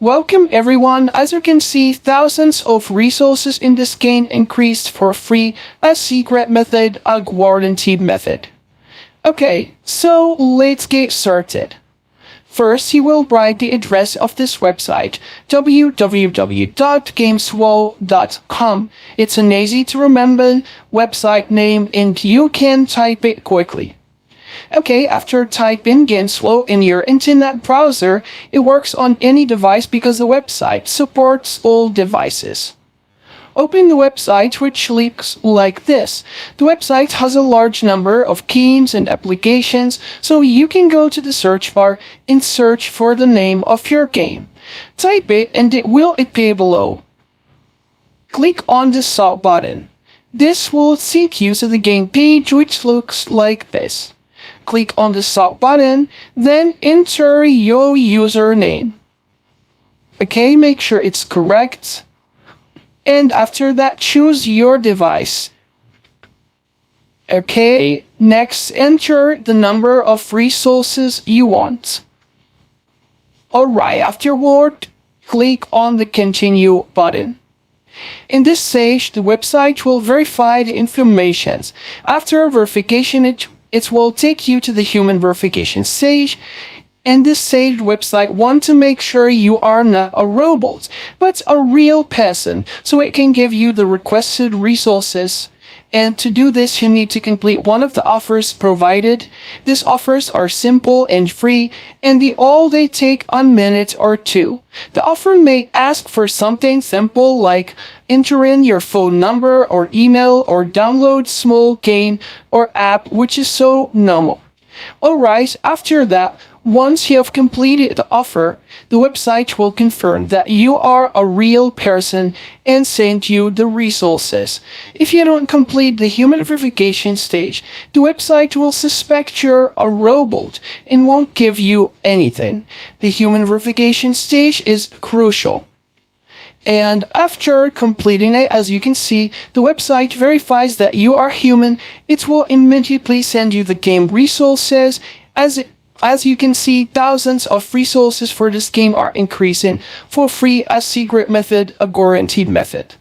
Welcome everyone. As you can see, thousands of resources in this game increased for free, a secret method, a guaranteed method. Okay, so let's get started. First, you will write the address of this website, www.gameswaw.com. It's an easy to remember website name and you can type it quickly. Okay, after typing gameswaw in your internet browser, it works on any device because the website supports all devices. Open the website, which looks like this. The website has a large number of games and applications, so you can go to the search bar and search for the name of your game. Type it and it will appear below. Click on the Start button. This will take you to the game page, which looks like this. Click on the Start button, then enter your username. Okay, make sure it's correct. And after that, choose your device. Okay, next enter the number of resources you want. Alright, afterward, click on the Continue button. In this stage, the website will verify the information. After verification, it will take you to the human verification stage. And this stage, website wants to make sure you are not a robot, but a real person, so it can give you the requested resources. And to do this, you need to complete one of the offers provided. These offers are simple and free, and they take a minute or two. The offer may ask for something simple like enter in your phone number or email or download small game or app, which is so normal. Alright, after that, once you have completed the offer, the website will confirm that you are a real person and send you the resources. If you don't complete the human verification stage, the website will suspect you're a robot and won't give you anything. The human verification stage is crucial. And after completing it, as you can see, the website verifies that you are human. It will immediately send you the game resources. As you can see, thousands of resources for this game are increasing for free, a secret method, a guaranteed method.